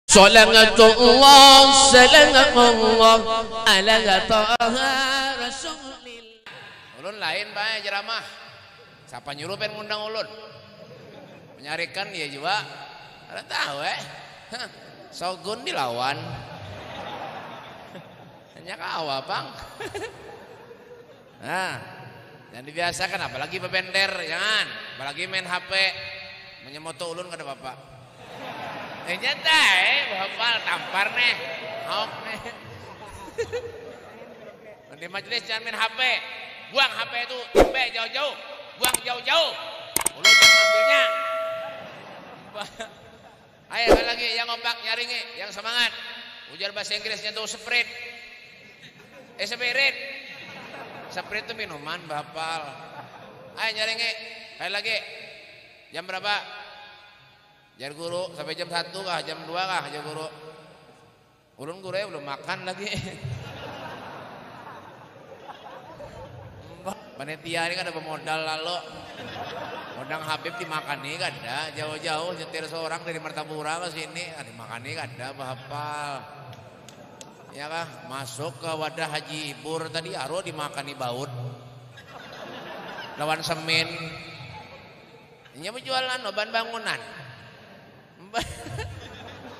Salatullah salamullah ala taha rasulillah. Ulun lain bae ceramah. Siapa nyuruh pengen ngundang ulun? Menyarikan ya juga. Ada tahu Sogun dilawan. Hanya kawa bang. Nah, yang dibiasakan apalagi bebender, jangan. Apalagi main HP. Menyemoto ulun kada bapak. Nyata bapak tampar nih. Hok nih. Di majelis jangan main HP. Buang HP itu, sampai jauh-jauh. Buang jauh-jauh. Ulun yang ngambilnya. Ayo lagi yang ngompak nyaringi, yang semangat. Ujar bahasa Inggrisnya tuh spirit. Spirit. Spirit itu minuman bapal. Ayo nyaringi. Ayo lagi. Jam berapa? Jar guru sampai jam 1 kah, jam 2 kah aja guru. Ulun guru ya belum makan lagi. Panitia ini kan ada pemodal lalu. Modang Habib dimakan nih kan ada. Jauh-jauh nyetir seorang dari Martapura ke sini. Dimakan nih kan ada bahapal. Ya kah? Masuk ke wadah Haji Ibur tadi aro dimakan nih baut. Lawan semen. Ini menjualan bahan bangunan.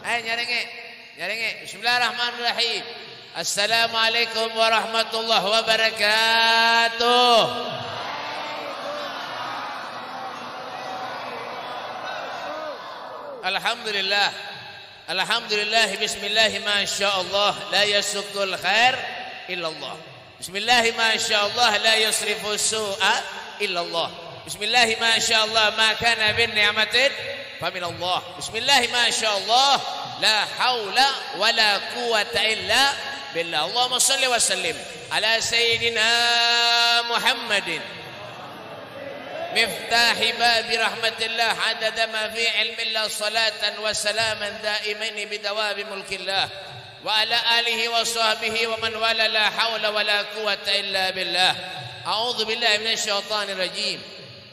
Ayo nyaringi. Bismillahirrahmanirrahim. Assalamualaikum warahmatullahi wabarakatuh. Alhamdulillah bismillah masyaallah la yasukul khair illallah. Bismillah masyaallah la yusrifu su'a illallah. Bismillah masyaallah ma kana bin ni'matin faminallah. Bismillah masyaallah la haula wala quwata illa billah. Allahumma salli wa sallim ala sayyidina Muhammadin miftahi babi rahmatillah adada ma fi ilmillah salatan wa salaman daimaini bidawabi mulkillah wa ala alihi wa sahbihi wa man wala la hawla wa la quwata illa billah. A'udzu billahi minasy syaithanir rajim.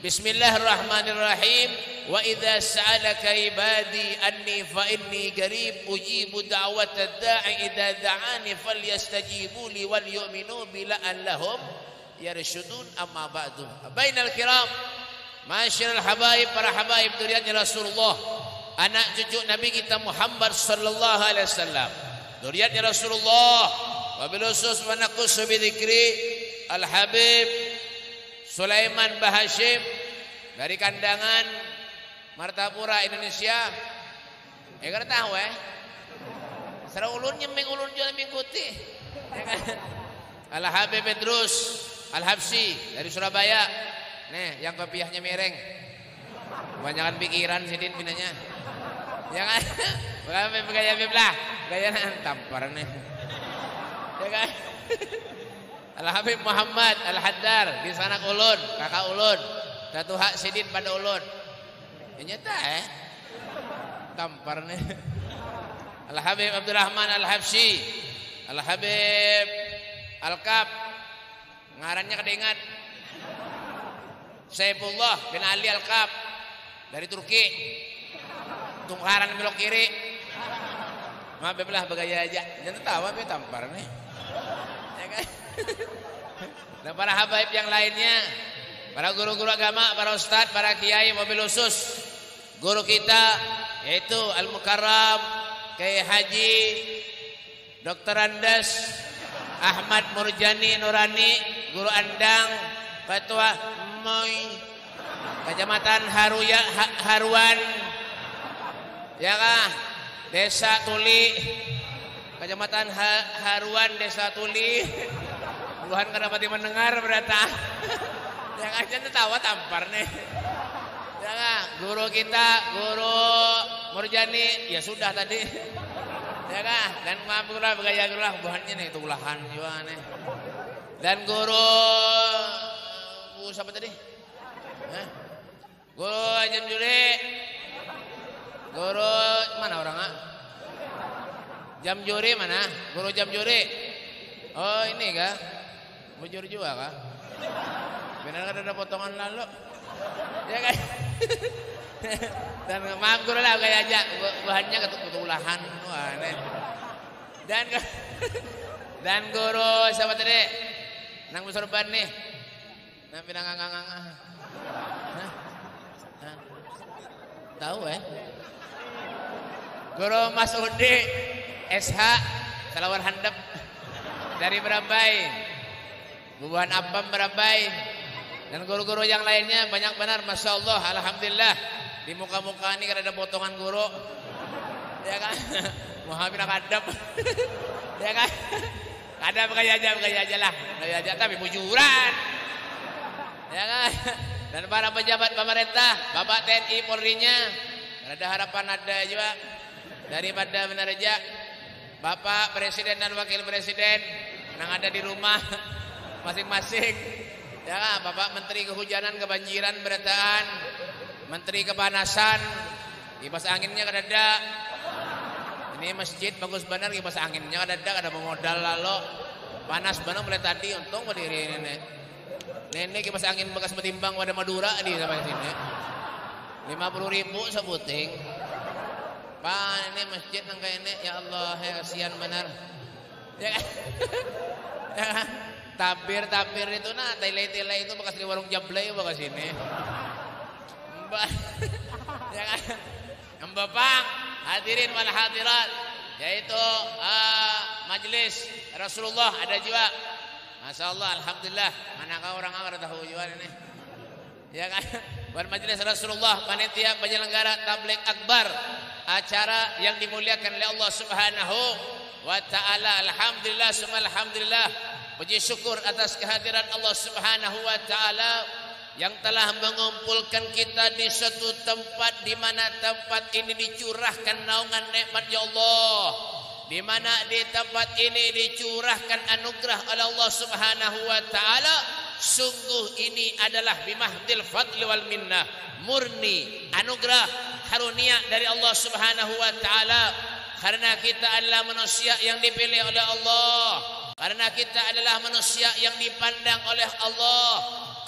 Bismillahirrahmanirrahim. Wa idza sa'alaka ibadi anni fa inni qarib ujibu da'watad da'i idza da'ani falyastajibu li wal yu'minu bi la'allahum yarshudun. Amma ba'du. Bainal kiram, masyarul habaib, para habaib duriannya Rasulullah, anak cucu Nabi kita Muhammad sallallahu alaihi wasallam, duriannya Rasulullah, wabil khusus wa naqus bi dzikri al habib Sulaiman Bahashim dari kandangan Martapura Indonesia. Kan tahu Serah ulun nyemeng ulun jual mengikuti. Al Habib Idrus Al Habsyi dari Surabaya. Nih, yang kopiahnya mereng. Kebanyakan pikiran sidin pinanya. Jangan bukan gaya Habib lah. Gaya tampar nih. Ya kan? Al Habib Muhammad Al Haddar di sana ulun, kakak ulun. Satu hak sidin pada ulun. Nyata tampar nih. Al Habib Abdurrahman Al Habsyi, Al Habib Al Kab, ngarannya kedingat. Saifullah bin Ali Al Kab dari Turki. Tungkaran belok kiri. Maaf belah begaya aja. Jangan tahu apa tampar nih. Ya kan? Dan para habaib yang lainnya, para guru-guru agama, para ustadz, para kiai, mobil khusus guru kita yaitu Al-Mukarram Kiai Haji Dr. Andes Ahmad Murjani Nurani, guru Andang, Ketua Moy Kecamatan Haruan, ya kah? Desa Tuli, Kecamatan Haruan, Desa Tuli. Tuhan kan dapat mendengar berata. Yang aja tertawa tampar nih. Ya kah? Guru kita, guru Murjani, ya sudah tadi. Ya kah? Dan maafurlah bergaya gerulah buhannya nih tulahan juga nih. Dan guru siapa tadi? Guru Jam Juri. Guru mana orang Jam Juri mana? Guru Jam Juri. Oh ini kah? Bujur juga kah? Benar kan ada potongan lalu? Ya kan? Dan maaf guru lah kayak aja bahannya ketulahan dan guru siapa tadi nang musorban nih nang pinang tahu guru Mas Udi SH Salawar Handap dari Berabai Bubuhan Apam Berabai dan guru-guru yang lainnya banyak benar Masya Allah Alhamdulillah di muka-muka ini kan ada potongan guru ya kan Muhammad kadap ya kan kadap kayak aja lah kayak aja tapi bujuran ya kan dan para pejabat pemerintah Bapak TNI Polri-nya ada harapan ada juga daripada Minaraja Bapak Presiden dan Wakil Presiden yang ada di rumah masing-masing ya kan Bapak Menteri Kehujanan Kebanjiran Berataan Menteri Kepanasan kipas anginnya kadada ini masjid bagus benar kipas anginnya kadada ada modal lalu panas benar mulai tadi untung berdiri ini kipas angin bekas betimbang pada Madura di sampai sini 50.000 sebuting Pak ini masjid yang kayak ini ya Allah ya kasihan benar ya kan ya kan tabir itu nah tele itu bekas di warung Jablay bekas ini Mbak ya kan Bapak hadirin wal hadirat yaitu majelis Rasulullah ada juga Masya Allah Alhamdulillah manakah orang ada tahu juga ini ya kan buat majelis Rasulullah panitia penyelenggara tabligh akbar acara yang dimuliakan oleh Allah Subhanahu wa taala alhamdulillah summa alhamdulillah puji syukur atas kehadiran Allah Subhanahu wa taala yang telah mengumpulkan kita di suatu tempat di mana tempat ini dicurahkan naungan nikmat ya Allah di mana di tempat ini dicurahkan anugerah oleh Allah Subhanahu wa taala sungguh ini adalah bimahdil fadli wal minnah murni anugerah karunia dari Allah Subhanahu wa taala karena kita adalah manusia yang dipilih oleh Allah karena kita adalah manusia yang dipandang oleh Allah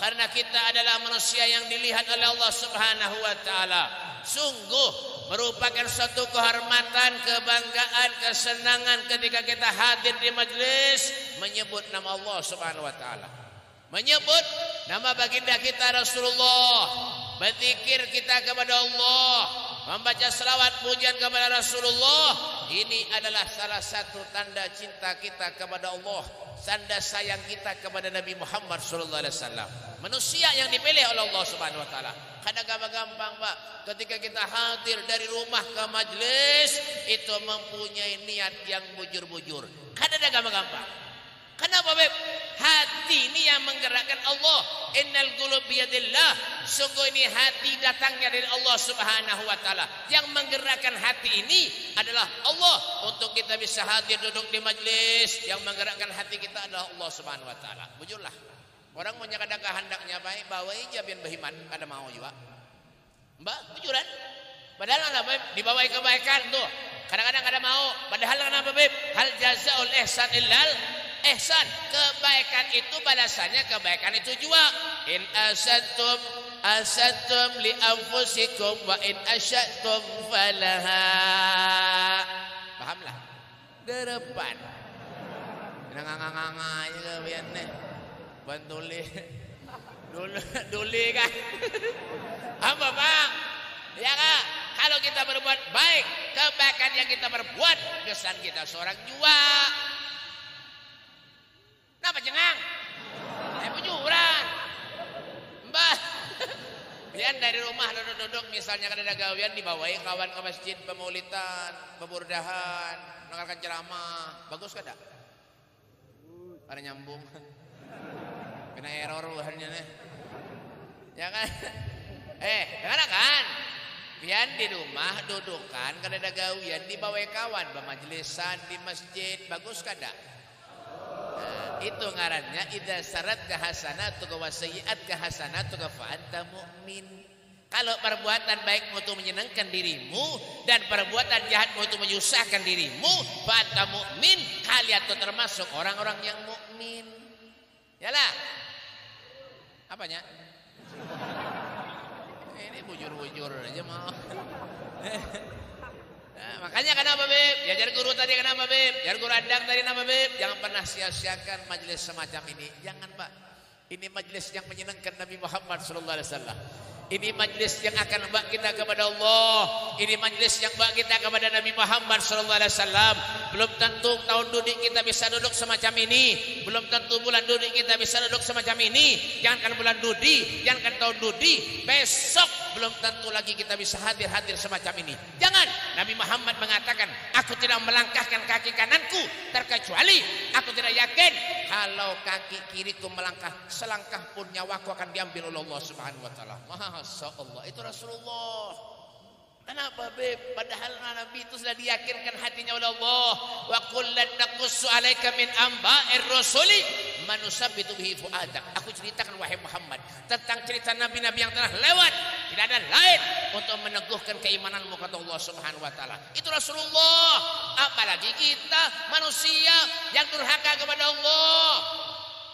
karena kita adalah manusia yang dilihat oleh Allah Subhanahu wa taala sungguh merupakan suatu kehormatan kebanggaan kesenangan ketika kita hadir di majelis menyebut nama Allah Subhanahu wa taala menyebut nama baginda kita Rasulullah berzikir kita kepada Allah membaca selawat pujian kepada Rasulullah ini adalah salah satu tanda cinta kita kepada Allah tanda sayang kita kepada Nabi Muhammad sallallahu alaihi wasallam manusia yang dipilih oleh Allah Subhanahu wa taala kadang gampang Pak ketika kita hadir dari rumah ke majelis itu mempunyai niat yang bujur-bujur kadang gampang kenapa Beb? Hati ini yang menggerakkan Allah. Innal qulub biyadillah. Sungguh ini hati datangnya dari Allah Subhanahu wa taala. Yang menggerakkan hati ini adalah Allah untuk kita bisa hadir duduk di majelis. Yang menggerakkan hati kita adalah Allah Subhanahu wa taala. Bujurlah. Orang mau nyakada kehendaknya baik bawa aja biar behiman kada mau juga. Mbak, bujuran. Padahal ada Beb dibawa kebaikan tuh. Kadang-kadang kada mau. Padahal kenapa Beb? Hal jazaul ihsan illal ihsan kebaikan itu balasannya kebaikan itu juga in asatum li anfusikum wa in asyatum falaha pahamlah depan nganga-nganga aja biar nih bantuli dulu kan apa Bang ya Kak kalau kita berbuat baik kebaikan yang kita berbuat kesan kita seorang jua kenapa jenang? Bujuran Mbah biar dari rumah duduk-duduk misalnya kada ada gawian dibawain kawan ke masjid pemaulitan peburdahan mendengarkan ceramah bagus kada? Ada nyambung kena error bahannya nih ya kan? Dengar kan? Biar di rumah dudukan kada ada gawian dibawain kawan pemajlisan di masjid bagus kada? Itu ngarannya idza sarat kahasanatu wa sayyi'at kahasanatu fa anta mu'min. Kalau perbuatan baikmu itu menyenangkan dirimu dan perbuatan jahatmu itu menyusahkan dirimu, fa anta mu'min, kalian itu termasuk orang-orang yang mukmin. Yalah. Apanya? Ini bujur-bujur aja mau. Nah, makanya kenapa Beb? Diajar guru tadi kenapa Beb? Diajar guru adang tadi kenapa Beb? Jangan pernah sia-siakan majelis semacam ini. Jangan Pak. Ini majelis yang menyenangkan Nabi Muhammad SAW. Ini majelis yang akan membawa kita kepada Allah. Ini majelis yang membawa kita kepada Nabi Muhammad SAW. Belum tentu tahun dudik kita bisa duduk semacam ini. Belum tentu bulan dudik kita bisa duduk semacam ini. Jangankan bulan dudi, jangankan tahun dudi, besok belum tentu lagi kita bisa hadir semacam ini. Jangan. Nabi Muhammad mengatakan, aku tidak melangkahkan kaki kananku terkecuali aku tidak yakin kalau kaki kiriku melangkah selangkah pun nyawaku akan diambil oleh Allah Subhanahu wa taala. Masya Allah, itu Rasulullah. Kenapa Beb? Padahal Nabi itu sudah diyakinkan hatinya oleh Allah. Wa qul lan naqussu 'alaika min amba'ir rusuli man nusabbitu bihi fu'adak. Aku ceritakan wahai Muhammad tentang cerita nabi-nabi yang telah lewat. Tidak ada lain untuk meneguhkan keimananmu kata Allah Subhanahu wa taala. Itu Rasulullah. Apalagi kita manusia yang durhaka kepada Allah.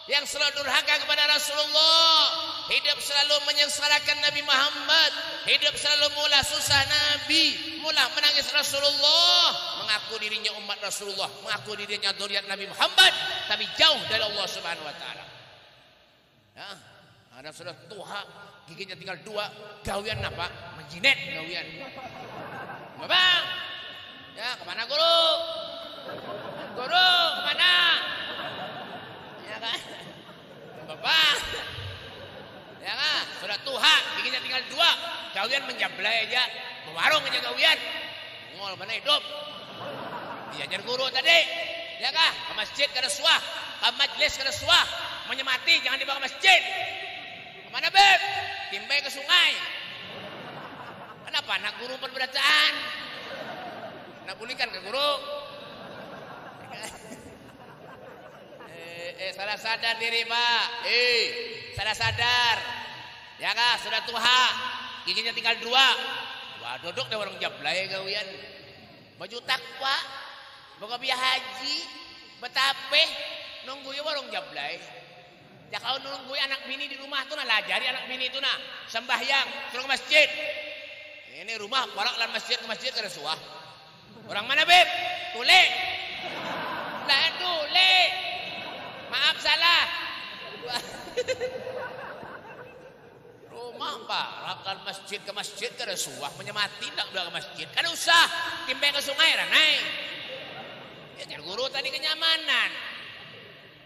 Yang selalu durhaka kepada Rasulullah, hidup selalu menyengsarakan Nabi Muhammad, hidup selalu mula susah Nabi, mula menangis Rasulullah, mengaku dirinya umat Rasulullah, mengaku dirinya dzurriyyat Nabi Muhammad, tapi jauh dari Allah Subhanahu wa taala. Ya, ada sudah tua, giginya tinggal 2, gawian apa? Menjinet gawian. Bapak, ya kemana guru? Guru kemana? Ya kan? Bapak, ya kan? Sudah tua, giginya tinggal 2, gawian menjablay aja, mewarung aja gawian, ngol mana hidup. Diajar guru tadi, ya kan? Ke masjid kada suah, ke majlis kada suah, menyemati jangan dibawa ke masjid. Kemana Beb? Timbai ke sungai. Kenapa? Anak guru perbedaan. Nak bulikan ke guru. Salah sadar diri Pak. Salah sadar. Ya kah? Sudah tua, giginya tinggal 2. Wah, duduk di warung jablay gawian. Baju takwa, boga biaya haji, betapeh nunggu ya warung jablay. Ya kalau nunggu anak bini di rumah tuh nah lajari anak bini itu nah sembahyang suruh ke masjid. Ini rumah warak lan masjid ke masjid kada suah. Orang mana Beb? Tule. Lah tule. Maaf salah. Rumah Pak, rakan masjid ke masjid kada suah, menyemati ndak udah ke masjid. Kada usah timbe ke sungai ranai. Ya guru tadi kenyamanan.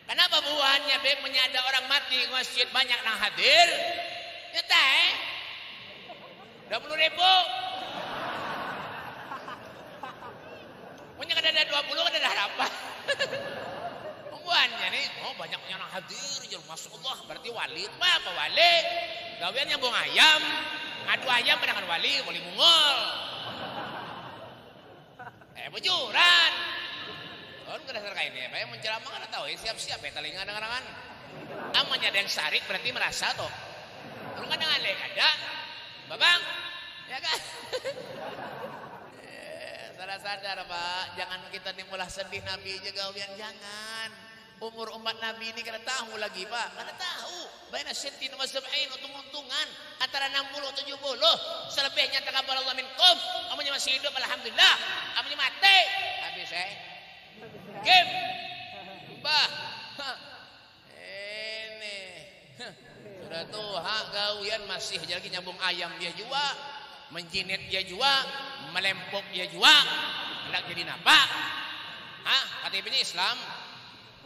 Kenapa buahannya Beb menyada orang mati ke masjid banyak yang hadir? Ya teh. 20.000. Punya kada ada 20 kada ada apa? Buahannya nih, oh banyak yang hadir, masya Allah, berarti wali, apa wali? Gawian nyambung ayam, ngadu ayam dengan wali mungol. Bujuran. Kan kada dasar kain ya, yang menceramah kan tahu, siap-siap ya telinga dengaran. Amanya ada yang sarik berarti merasa toh. Lu kan dengan lek ada, babang, ya kan? Sadar Pak, jangan kita nimulah sedih Nabi jaga gawian jangan. Umur umat Nabi ini kada tahu lagi Pak, kada tahu. Baina sittin wa sab'in untung-untungan antara 60 70. Selebihnya taqabbalallahu minkum. Amunnya masih hidup alhamdulillah, amunnya mati habis game. Bah. Ini. Sudah tua gawian masih lagi nyambung ayam dia juga, menjinet dia juga, melempok dia juga. Hendak jadi napa? KTP-nya Islam.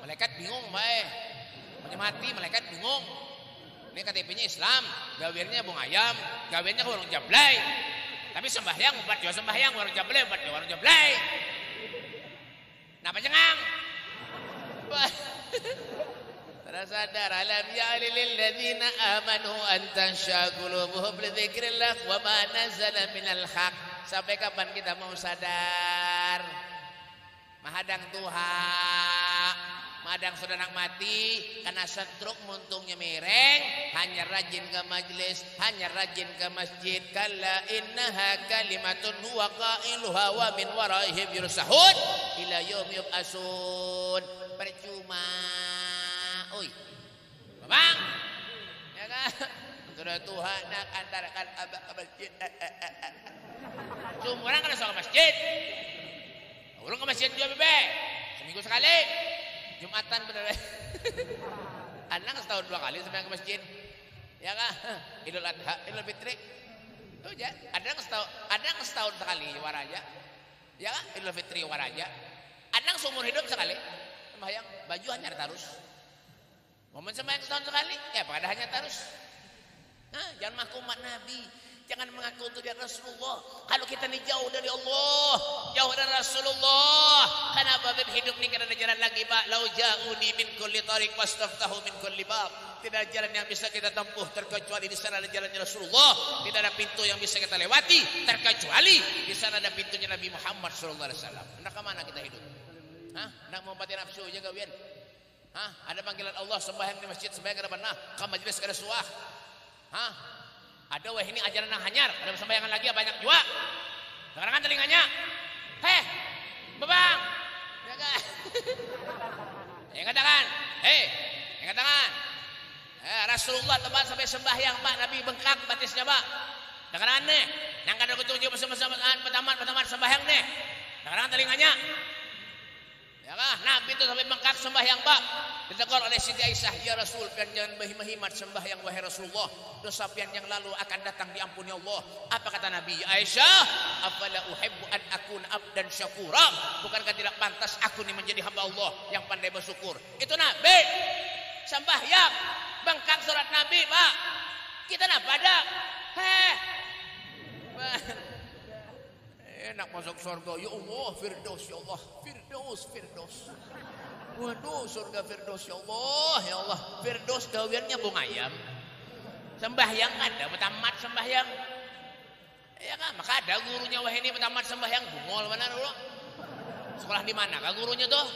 Malaikat bingung baik. Menyemati malaikat bingung. Ini KTP-nya Islam, gawiannya bung ayam, gawiannya warung jablay. Tapi sembahyang umat juga sembahyang, warung jablay umat juga warung jablay. Napa jengang? Tidak sadar alam ya'li lil ladzina amanu an tansha qulubuhum li dzikrillah wa ma nazala minal haq. Sampai kapan kita mau sadar? Mahadang Tuhan, madang sudah nak mati karena setruk muntungnya mereng, hanya rajin ke majlis, hanya rajin ke masjid. Kalla innaha kalimatun huwa qailuha wa min waraihim yursahun ila yaum yub'atsun. Percuma. Oi. Bang. Ya kan? Sudah Tuhan nak antarkan abah ke masjid. Semua orang kan ke masjid. Ulun ke masjid juga bebe. Seminggu sekali. Jumatan bener. Anak setahun 2 kali sampai ke masjid. Ya kah? Idul Adha, Idul Fitri. Tuh aja. Ada yang setahun sekali waraja. Ya kah? Idul Fitri waraja. Ada yang seumur hidup sekali. Sembahyang baju hanya terus. Momen sembahyang setahun sekali, ya pada hanya terus. Nah, jangan mengaku umat Nabi, jangan mengaku untuk dia Rasulullah. Kalau kita ini jauh dari Allah, jauh dari Rasulullah, kenapa hidup ini karena ada jalan lagi, Pak? Lau ja'uni min kulli tariq wastaftahu min kulli bab. Tidak ada jalan yang bisa kita tempuh terkecuali di sana ada jalannya Rasulullah. Tidak ada pintu yang bisa kita lewati terkecuali di sana ada pintunya Nabi Muhammad sallallahu alaihi wasallam. Hendak ke mana kita hidup? Hah? Hendak mempati nafsu aja kalian? Hah? Ada panggilan Allah sembahyang di masjid, sembahyang ke depan, nah, ke majelis ke suah. Hah? Ada wah ini ajaran yang hanyar, ada sembayangan lagi banyak juga. Sekarang kan telinganya. Heh, bebang. Ya kan? Yang katakan, yang katakan. Rasulullah tempat sampai sembahyang Pak, Nabi bengkak batisnya Pak. Sekarang nih, yang kada ketujuh pertama sembahyang nih. Sekarang telinganya. Ya kah? Nabi itu sampai bengkak sembahyang Pak. Ditegur oleh Siti Aisyah, ya Rasul, pian jangan berhimat sembahyang wahai Rasulullah. Dosa pian yang lalu akan datang diampuni Allah. Apa kata Nabi? Aisyah, afala uhibbu an akuna abdan syakura. Bukankah tidak pantas aku ini menjadi hamba Allah yang pandai bersyukur? Itu Nabi sembahyang bengkak surat Nabi Pak. Kita nak pada enak masuk surga ya Allah, firdaus ya Allah, firdaus. Waduh, surga firdaus ya Allah, firdaus gawiannya bung ayam. Sembahyang ada tamat sembahyang. Ya kan, maka ada gurunya wah ini tamat sembahyang bungol mana dulu? Sekolah di mana kah gurunya tuh?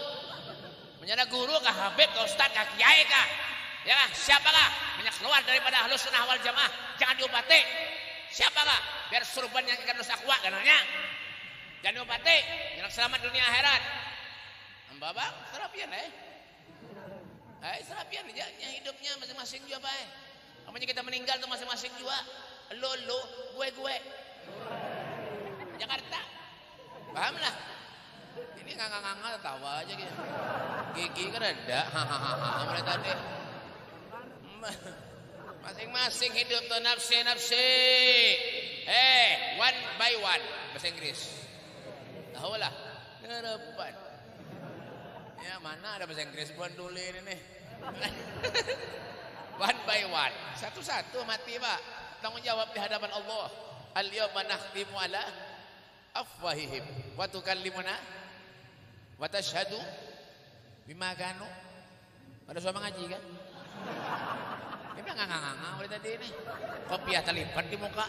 Menjadi guru kah habib kah ustad kah kiai kah? Ya kah, siapa kah? Banyak keluar daripada ahlus sunnah wal jamaah, jangan diobati. Siapa kah? Biar surban yang ikan dosa kuat kananya. Jangan diobati, jangan selamat dunia akhirat. Hamba bang, serapian serapian aja hidupnya masing-masing juga Pak. Namanya kita meninggal tuh masing-masing juga. Lo, gue. Jakarta. Paham lah. Ini nganga tawa aja gitu. Gigi kan ada. Hahaha mereka tadi. Masing-masing hidup tuh nafsi. One by one bahasa Inggris. Tahu lah. Harapan. Ya mana ada bahasa Inggris buat dulu ini nih. One by one, satu-satu mati Pak. Tanggung jawab di hadapan Allah. Al-yawma nakhtimu ala afwahihim wa tukallimuna wa tashhadu bima kanu. Ada suami ngaji kan? Dia bilang nganga oleh tadi ini. Kopiah terlipat di muka.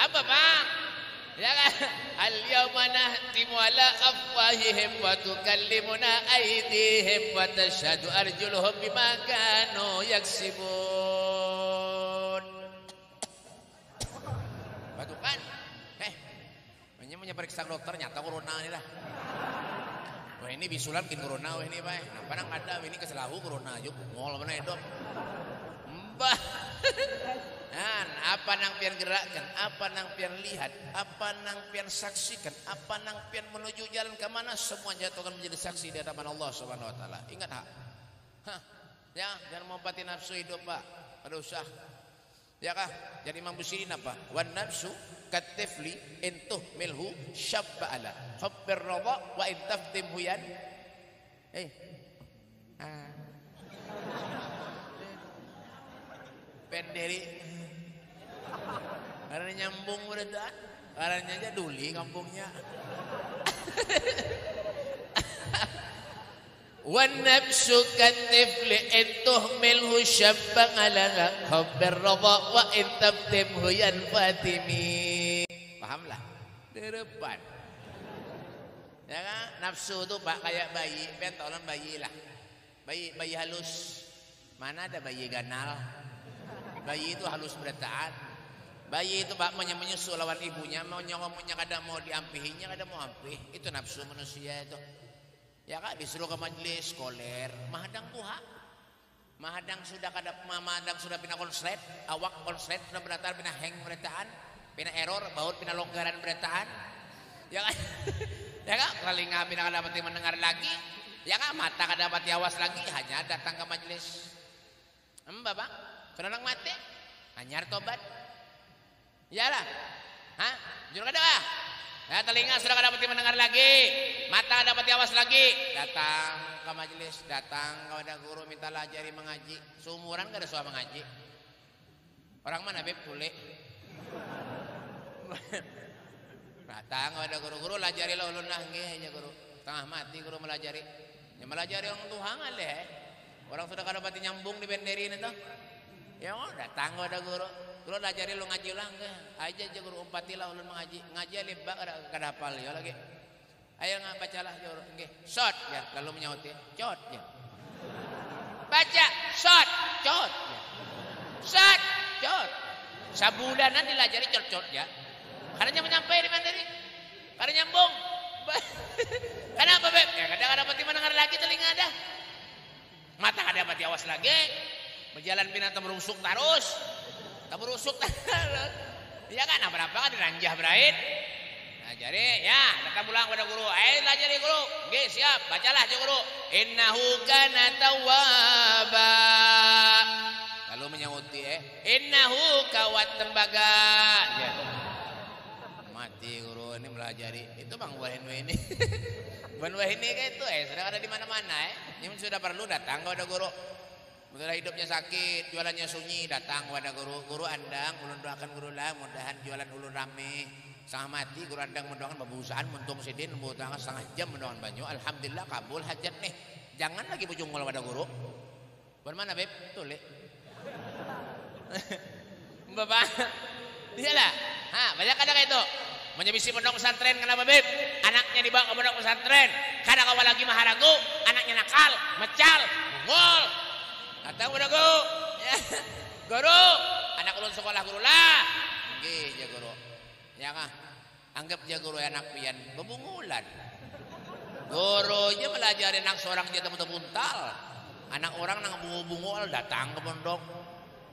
Apa Bang? Ya kan? Al-yawma nahtimu ala afwahihim wa tukallimuna aydihim wa tashhadu arjuluhum bima kanu yaksibun. Batukan. Punya periksa dokter nyata corona ini lah. Wah ini bisulan bikin corona wah ini Pak. Nah, padang ada ini keselahu corona aja bungol mana itu. Mbah. Nah, apa nang pian gerakkan, apa nang pian lihat, apa nang pian saksikan, apa nang pian menuju jalan ke mana, semuanya itu akan menjadi saksi di hadapan Allah Subhanahu wa taala. Ingat hak. Ya, jangan mempati nafsu hidup, Pak. Pada usah. Ya kah? Jadi Imam Busiri apa? Wan nafsu katifli intuh milhu syabba ala hubbir radha wa in taftim huyan. Penderi karena nyambung udah dah, karena aja duli kampungnya. Wan nafsu katifli intuhmilhu syabban ala hubbir radha wa in tabtimhu yanfatimi. Pahamlah di depan. Ya kan? Nafsu itu Pak kayak bayi, pentolan bayi lah. Bayi halus. Mana ada bayi ganal? Bayi itu halus bertaat. Bayi itu Pak menyusu lawan ibunya, mau nyongomnya kadang mau diampihinya, kadang mau ampih. Itu nafsu manusia itu. Ya kan disuruh ke majelis koler, mahadang buha. Mahadang sudah pindah konslet, awak konslet sudah berdatar pindah hang beretaan, pindah error, baut pindah longgaran beretaan. Ya kan? Ya kan? Telinga pindah dapat mendengar lagi. Ya kan? Mata kada dapat awas lagi, hanya datang ke majelis. Bapak, sudah nang mati, anyar tobat. Iyalah. Hah? Jujur kada ah? Nah, telinga sudah kada dapat mendengar lagi, mata dapat awas lagi. Datang ke majelis, datang kepada guru minta ajari mengaji. Seumuran kada suah mengaji. Orang mana beb tule? Datang kepada guru lajari lah ulun lah nggih ya guru. Tengah mati guru melajari. Ya melajari orang Tuhan aleh. Orang sudah kada dapat nyambung di benderin itu. Ya datang kepada guru. Guru lajari lu ngaji lah enggak? Aja guru umpatilah ulun mengaji. Ngaji lebak kada hafal ya lagi. Ayo bacalah guru nggih. Shot ya lalu menyautin. Cot ya. Baca shot, cot ya. Shot, cot. Sabulanan dilajari cot-cot ya. Karena menyampai di mandiri. Karena nyambung. Kenapa beb? Ya kadang dapat mendengar lagi telinga ada. Mata kada dapat awas lagi. Berjalan binatang merusuk terus. Kamu rusuk ya kan apa kan diranjah berait. Nah jadi ya datang pulang pada guru. Lajari guru. Oke siap bacalah aja guru. Innahu kana tawwaba. Lalu menyauti innahu kawat tembaga. Ya. Mati guru ini melajari. Itu Bang Wahinu ini. Bang Wahinu kayak itu sudah ada di mana-mana Ini sudah perlu datang kepada guru. Betul hidupnya sakit, jualannya sunyi, datang kepada guru. Guru andang, ulun doakan guru lah, mudahan jualan ulun rame. Setengah mati, guru andang mendoakan babusan, muntung sidin, membutuhkan setengah jam mendoakan banyu. Alhamdulillah kabul hajat nih. Jangan lagi bujung pada guru. Bagaimana beb? Tuh le. Bapak, iyalah. Banyak kadang itu. Menyebisi pondok pesantren kenapa beb? Anaknya dibawa ke pondok pesantren. Kadang awal lagi maharagu, anaknya nakal, mecal, bungol. Datang pada guru, ya. Guru, anak ulun sekolah guru lah. Nggih, ya guru. Ya kah? Anggap ya guru anak pian bebungulan. Gurunya melajari anak seorang dia buntal. Anak orang nang bungu-bungul datang ke pondok.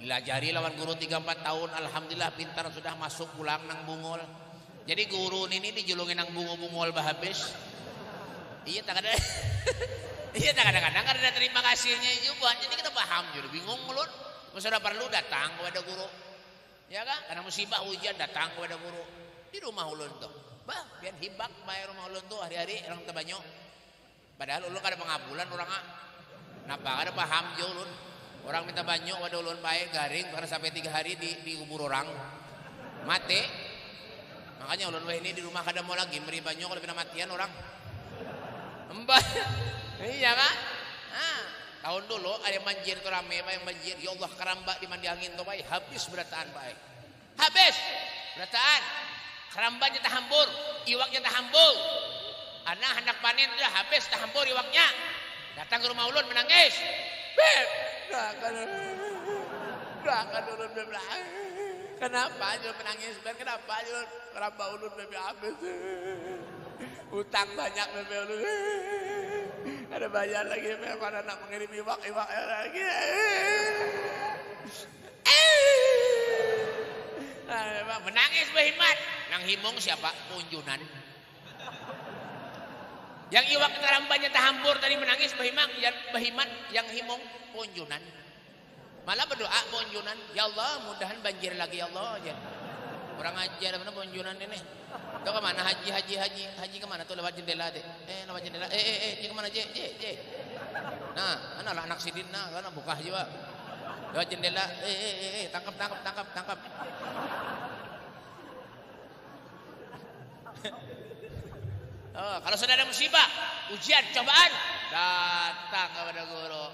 Dilajari lawan guru 3-4 tahun, alhamdulillah pintar sudah masuk pulang nang bungul. Jadi guru ini dijulungin nang bungu-bungul habis. Iya tak ada. Iya kadang-kadang ada terima kasihnya juga. Jadi kita paham jadi bingung mulut. Sudah perlu datang kepada guru. Ya kan? Karena musibah hujan datang kepada guru. Di rumah ulun tuh. Bah, biar hibak bayar rumah ulun tuh hari-hari orang tebanyo. Padahal ulun kada pengabulan orang napa kada paham je ulun. Orang minta banyu pada ulun baik garing karena sampai 3 hari di kubur orang. Mati. Makanya ulun ini di rumah kada mau lagi beri banyu kalau pindah matian orang. Mbah. Iya kan? Tahun dulu ada banjir tuh rame yang banjir. Ya Allah keramba di mandi angin tuh baik habis berataan baik. Habis berataan. Kerambanya tak hambur, iwaknya tak hambur. Anak hendak panen sudah habis tak hambur iwaknya. Datang ke rumah ulun menangis. Beb, doakan ulun beb. Kenapa ulun menangis? Ben kenapa ulun keramba ulun beb habis. Utang banyak beb ulun. Ada bayar lagi pada nak mengirim iwak lagi. Menangis behimat. Nang himong siapa? Punjunan. Yang iwak kerambanya tahambur tadi menangis behimat. Yang himong punjunan. Malah berdoa punjunan. Ya Allah mudahan banjir lagi ya Allah. Orang ajar mana punjunan ini. Tahu ke mana haji kemana tuh lewat jendela deh. Lewat jendela. Kemana je. Nah, anak sidin nah karena buka juga. Lewat jendela. Tangkap. Oh, kalau sudah ada musibah, ujian, cobaan, datang kepada guru.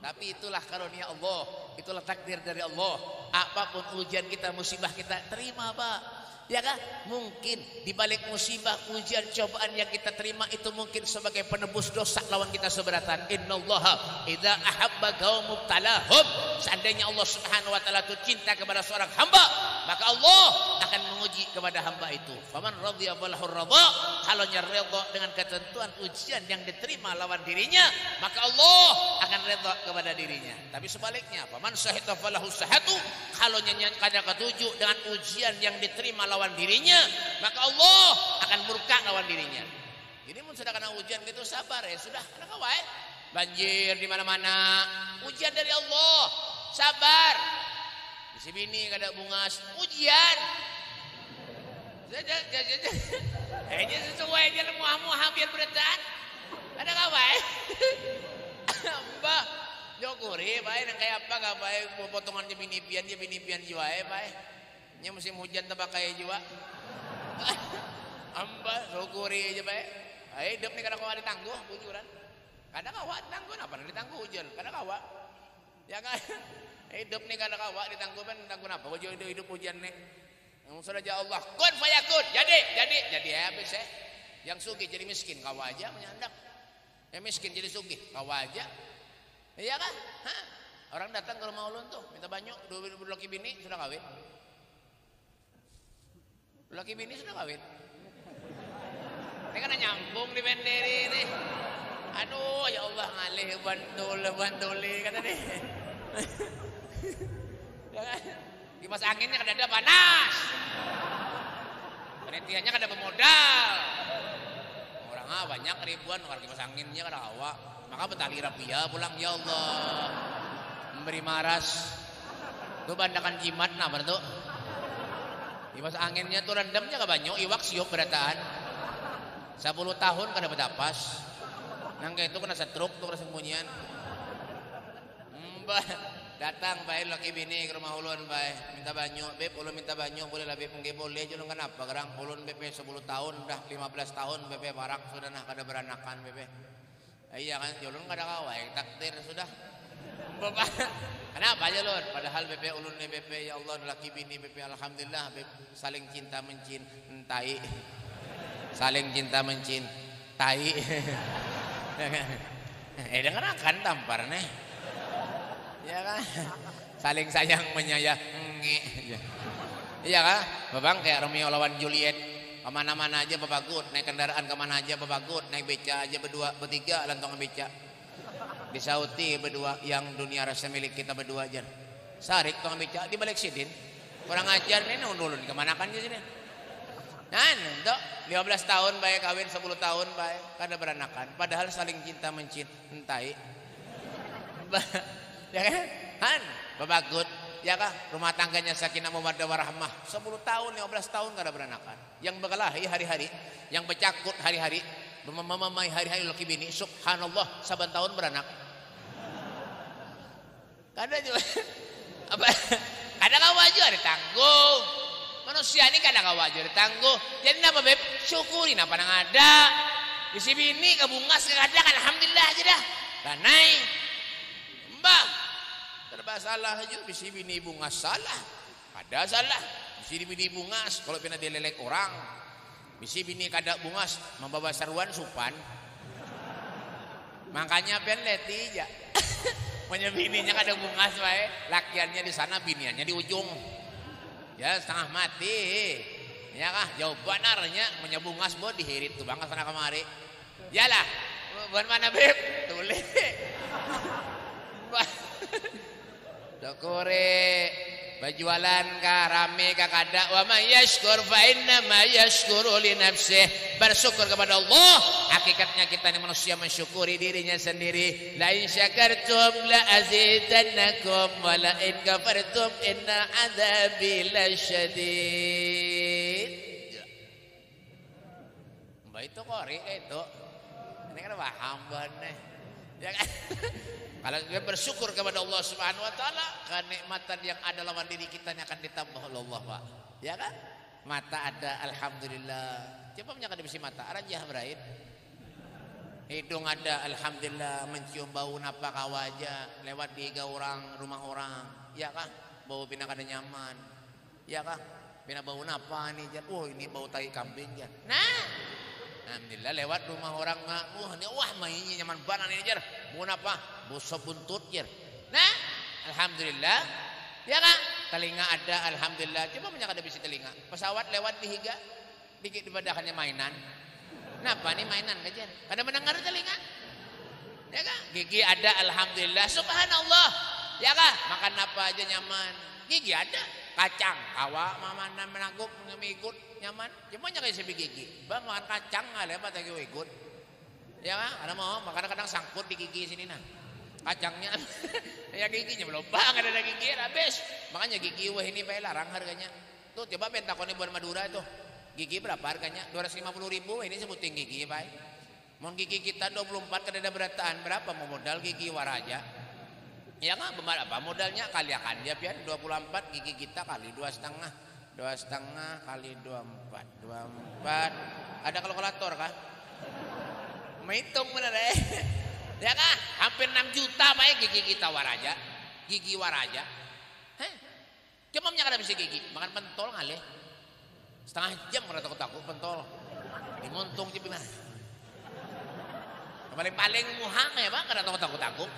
Tapi itulah karunia Allah, itulah takdir dari Allah. Apapun ujian kita, musibah kita, terima Pak. Ya kan? Mungkin di balik musibah, ujian, cobaan yang kita terima itu mungkin sebagai penebus dosa lawan kita seberatan. Innallaha idza ahabba qauman mubtalahum. Seandainya Allah Subhanahu wa taala itu cinta kepada seorang hamba, maka Allah akan menguji uji kepada hamba itu. Faman radhiya falahu ridha. Kalau ridha dengan ketentuan ujian yang diterima lawan dirinya, maka Allah akan ridha kepada dirinya. Tapi sebaliknya, faman sahita falahu sahatu. Kalau kada ketujuh dengan ujian yang diterima lawan dirinya, maka Allah akan murka lawan dirinya. Jadi mun sudah kena ujian gitu sabar ya sudah, kada kawae. Banjir di mana-mana, ujian dari Allah. Sabar. Si bini kada bungas, ujian. Ini sesuai aja muah-muah biar beretan. Ada kawae. Mbah, jokuri bae nang kaya apa ka bae potongan je bini-pian jiwa bae. Nya musim hujan teh pakai jiwa. Amba syukuri aja bae. Hidup nih kada kawa ditangguh bujuran. Kada kawa ditangguh apa ditangguh hujan, kada kawa. Ya kan? Hidup nih kada kawa ditangguh kan ditangguh apa? Hidup hujan nih. Yang sudah ja Allah kun fayakun. Jadi habis Yang sugih jadi miskin kawa aja menyandak. Yang miskin jadi sugih kawa aja. Iya kan? Hah? Orang datang ke rumah ulun tuh minta banyak, dua laki bini sudah kawin. Laki bini sudah kawin. Ini kan nyambung di benderi ini. Aduh ya Allah ngalih bantul kata deh. Kipas anginnya kada ada panas. Penelitiannya kada bermodal. Orang banyak ribuan orang kipas anginnya kada awak. Maka betali rapia pulang ya Allah. Memberi maras. Itu bandakan jimat nah betul. Kipas anginnya tuh rendamnya kada banyak iwak siok berataan. 10 tahun kada berdapas. Nang kayak itu kena setruk tuh kena sembunyian. Mbah datang bae laki bini ke rumah ulun bae minta banyu beb ulun minta banyu boleh lah beb nggih boleh julun kenapa gerang ulun beb 10 tahun dah 15 tahun beb barak sudah nah kada beranakan beb. Iya kan julun kada kawae takdir sudah. Bapak kenapa aja lun padahal beb ulun ni beb ya Allah laki bini beb alhamdulillah beb saling cinta mencintai. Saling cinta mencintai. Dengar kan tampar nih. Ya kan? Saling sayang menyayangi. Iya kan? Babang kayak Romeo lawan Juliet. Kemana-mana aja bebagut. Naik kendaraan kemana aja bebagut. Naik beca aja berdua, bertiga lantongan beca. Disauti berdua yang dunia rasa milik kita berdua aja. Sarik tong beca di balik sidin. Kurang ajar nih nundulun kemana kan di sini. Nah, untuk 15 tahun baik kawin 10 tahun baik kada beranakan padahal saling cinta mencintai. Ya kan? Han, babagut. Ya kan? Rumah tangganya sakinah mawaddah warahmah 10 tahun 15 tahun kada beranakan. Yang berkelahi hari-hari, yang bercakut hari-hari, memamai hari-hari laki bini subhanallah saban tahun beranak. Kada juga. Apa? Kada kawajar ditanggung. Manusia ini kadang wajar tangguh. Jadi napa beb? Syukurin apa nang ada. Bisi bini kabungas kadang alhamdulillah aja dah. Danai. Mbak. Serba salah aja bisi bini bungas salah. Ada salah. Bisi bini bungas kalau pernah dilelek orang. Bisi bini kada bungas membawa seruan supan. Makanya pen leti aja. Punya bininya kada bungas wae, lakiannya di sana biniannya di ujung. Ya setengah mati. Ya kah jawaban arnya menyebungas bod dihirit tuh banget sana kemari. Yalah. Bukan mana beb? Tulis. Dokore bajualan kah rame kah kada wa may yashkur fa inna ma yashkuru li nafsihi. Bersyukur kepada Allah. Hakikatnya kita ini manusia mensyukuri dirinya sendiri. La in syakartum la azidannakum wa la in kafartum inna adzabi lasyadid. Mbak itu kori itu. Ini kan paham banget. Ya kan? Kalau kita bersyukur kepada Allah Subhanahu wa taala, kenikmatan yang ada lawan diri kita akan ditambah oleh Allah, Pak. Ya kan? Mata ada alhamdulillah. Coba punya kada bisi mata, arajah berain. Hidung ada alhamdulillah, mencium bau napa kawaja, lewat di orang, rumah orang. Ya kah? Bau pina kada nyaman. Ya kah? Pina bau napa nih? Oh, ini bau tai kambing ya. Nah, alhamdulillah lewat rumah orang ini wah mainnya nyaman banget ini jar. Mau apa? Bosok buntut jar. Nah, alhamdulillah. Ya kan? telinga ada, alhamdulillah. Cuma banyak ada bisi telinga. Pesawat lewat di higa, dikit dibadakannya mainan. Kenapa nih mainan kajian? Kada mendengar telinga. Ya kah? Gigi ada, alhamdulillah. Subhanallah. Ya kah? Makan apa aja nyaman. Gigi ada. Kacang, kawa, mama menanggup, ngikut nyaman. Cuma nyari sebi gigi. Bang makan kacang nggak lepas lagi ikut. Ya kah? Ada mau? Kadang-kadang sangkut di gigi sini nah. Kacangnya ya giginya belum bang ada gigi habis makanya gigi wah ini pakai larang harganya tuh coba pentakoni buat Madura tuh gigi berapa harganya 250.000 ini sebutin gigi pak mau gigi kita 24 kada ada berataan berapa mau modal gigi waraja ya nggak berapa modalnya kali akan dia pian 24 gigi kita kali 2,5 kali 24 ada kalkulator kah menghitung bener ya kah? Hampir 6 juta baik gigi kita waraja. Gigi waraja. Heh. Cuma punya kada bisa gigi. Makan pentol ngalih. Setengah jam kada takut pentol. Dimontung je gimana? Paling muhang ya bang kada takut.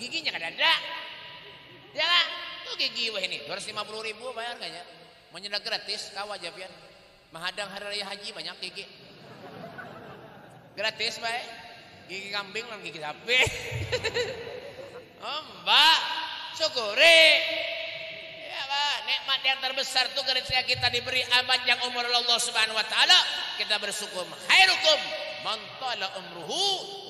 Giginya kada ada. Ya kah? Tuh gigi wah ini 250.000 bayar kayaknya. Mau nyedak gratis kau aja pian. Menghadang hari raya haji banyak gigi. Gratis baik. Gigi kambing dan gigi sapi. Oh mbak, syukuri. Ya pak, nikmat yang terbesar itu ketika kita diberi panjang umur Allah Subhanahu Wa Taala, kita bersyukur. Khairukum man tala umruhu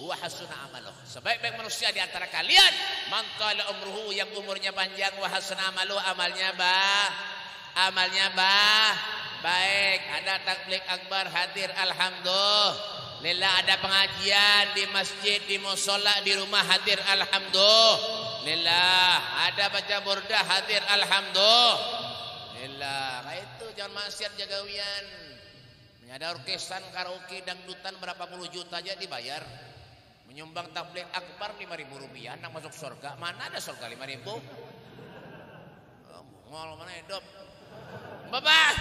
wa hasuna amaluh. Sebaik-baik manusia di antara kalian, man tala umruhu yang umurnya panjang wa hasuna amaluh amalnya baik. Ada takbir akbar hadir alhamdulillah. Lillah ada pengajian di masjid, di musola, di rumah hadir alhamdulillah. Ada baca burdah hadir alhamdulillah. Nah itu jangan maksiat jagawian. Ada orkesan karaoke dangdutan berapa puluh juta aja dibayar. Menyumbang tabligh akbar 5.000 rupiah nak masuk surga. Mana ada surga 5.000? Ngol mana hidup? Bapak,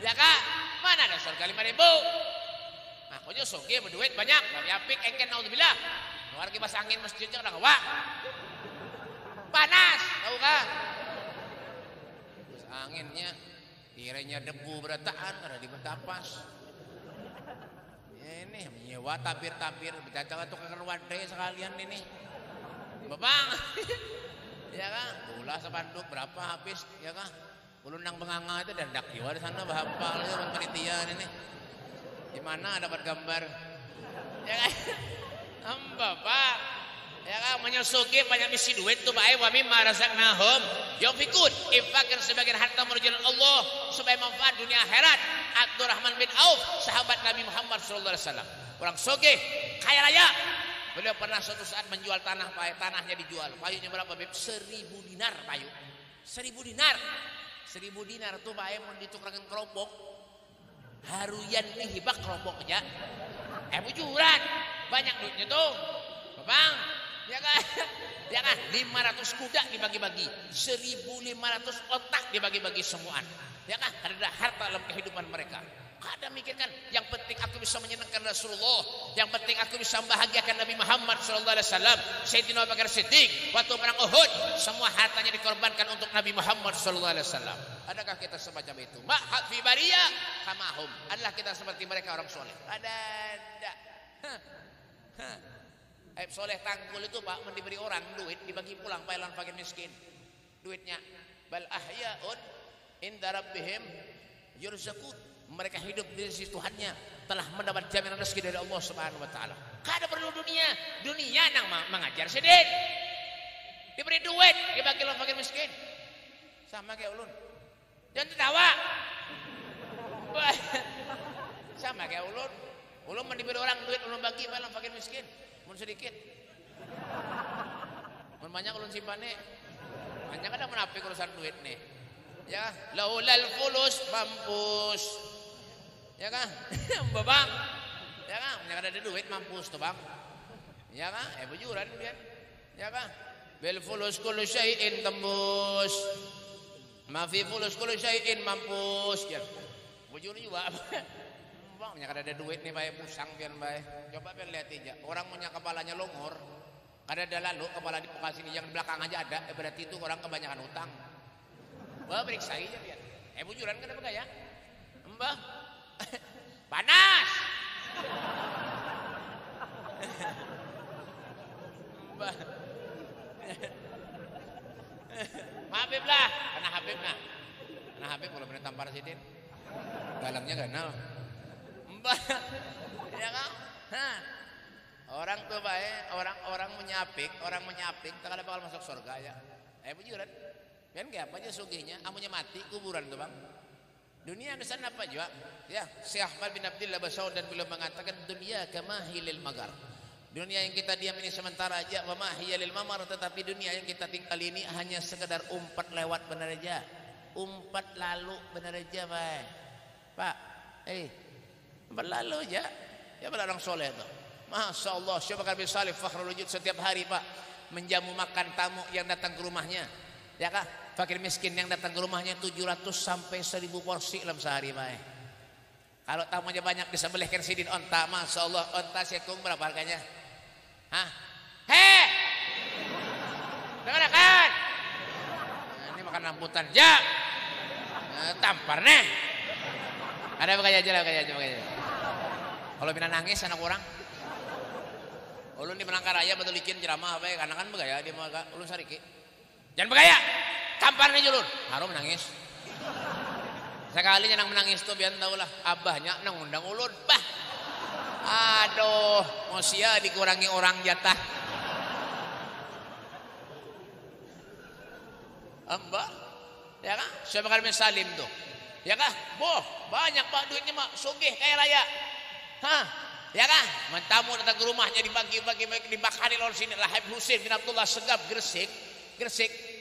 ya kak, mana ada surga 5.000? Aku aja soge berduit banyak, tapi apik engken naudzubillah. Luar kipas angin masjidnya udah ngawak. Panas, tahu kah? Kipas anginnya kiranya debu berataan ada di betapas. Ini menyewa tapir-tapir, bicara tukang wadai sekalian ini. Bebang. Ya kah? Gula sepanduk berapa habis, ya kah? Ulunang benganga itu dandak jiwa di sana bahapal itu penelitian ini. Di mana dapat gambar? Ya kan? Bapak, ya kan menyusuki banyak misi duit tuh baik wa mimma razaqnahum yunfikun. Infakkan sebagian harta menuju Allah supaya manfaat dunia akhirat. Abdurrahman bin Auf, sahabat Nabi Muhammad sallallahu alaihi wasallam. Orang sugih, kaya raya. Beliau pernah suatu saat menjual tanah, tanahnya dijual. Payunya berapa? 1.000 dinar payu. 1.000 dinar. 1.000 dinar tuh baik mau ditukarkan keropok. Haruyan nih hibak kerombok aja. Bujuran banyak duitnya tuh bang ya kan 500 kuda dibagi-bagi 1.500 otak dibagi-bagi semuaan ya kan ada harta dalam kehidupan mereka. Kada mikirkan yang penting aku bisa menyenangkan Rasulullah, yang penting aku bisa membahagiakan Nabi Muhammad sallallahu alaihi wasallam. Sayyidina Abu Bakar Siddiq waktu perang Uhud semua hartanya dikorbankan untuk Nabi Muhammad sallallahu alaihi wasallam. Adakah kita semacam itu? Ma'hat fi bariyah kamahum. Adalah kita seperti mereka orang soleh? Ada. Aib soleh tangkul itu Pak diberi orang duit dibagi pulang pailan fakir miskin. Duitnya bal ahyaun inda rabbihim yurzaqun. Mereka hidup di sisi Tuhannya telah mendapat jaminan rezeki dari Allah Subhanahu Wa Taala. Kada perlu dunia nang mengajar sedih. Diberi duit dibagi orang fakir miskin. Sama kayak ulun. Jangan tertawa. Sama kayak ulun. Ulun diberi orang duit ulun bagi malah fakir miskin. Mun sedikit. Mun banyak ulun simpannya. Banyak ada menapik urusan duit nih. Ya, laulal fulus mampus. Ya kan? Babang. Ya kan? Punya ada duit mampus tuh, Bang. Ya kan? Bujuran dia. Ya kan? Bil fulus kullu syai'in tembus. Ma fi fulus kullu syai'in mampus. Ya. Bujur juga. Bang, punya ada duit nih bae pusang pian bae. Coba pian lihat aja. Orang punya kepalanya longor. Kada ada lalu kepala di muka sini yang belakang aja ada. Berarti itu orang kebanyakan utang. Mbah periksa aja biar. Bujuran kan apa ya? Mbah. Panas. Mbah. Habib lah, karena Habib nah. Karena Habib kalau bener tampar sidin. Galangnya ganal. Mbah. Ya kan? Hah. Orang tuh baik, orang menyapik, tak ada bakal masuk surga ya. Bujuran. Kan kayak apa aja sugihnya, amunya mati kuburan tuh bang. Dunia kesan apa juga? Ya, Syekh Ahmad bin Abdullah Basaud dan beliau mengatakan dunia kamahilil magar. Dunia yang kita diam ini sementara aja, wa mahiyalil mamar, tetapi dunia yang kita tinggal ini hanya sekedar umpat lewat benar aja. Umpat lalu benar aja, Pak. Umpat lalu aja. Ya pada orang soleh tuh. Masya Allah, Syekh Bakar bin Salih Fakhrul Wujud setiap hari Pak menjamu makan tamu yang datang ke rumahnya. Ya kah? Fakir miskin yang datang ke rumahnya 700 sampai 1000 porsi dalam sehari Pak. Kalau tamunya banyak disembelihkan sidin onta, Masya Allah, onta sekung berapa harganya? Hah? Dengar kan? Nah, ini makan rambutan ya. Tampar nih. Ada apa aja. Kalau bina nangis anak orang. Ulun di Menangkaraya betul licin ceramah apa ya, karena kan begaya dia mau ulun sariki. Jangan begaya. Tampar nih ulun. Harum menangis. Sekali nang menangis tuh biar tahu lah abahnya nang undang ulun. Bah. Aduh, mosia dikurangi orang jatah. Mbak. Ya kan? Syekh Bakar bin Salim tuh. Ya kan? Boh, banyak Pak duitnya Mak, sugih kaya raya. Hah? Ya kan? Mentamu datang ke rumahnya dibagi-bagi dibakari oleh sini lah Habib Husin bin Abdullah Segaf Gresik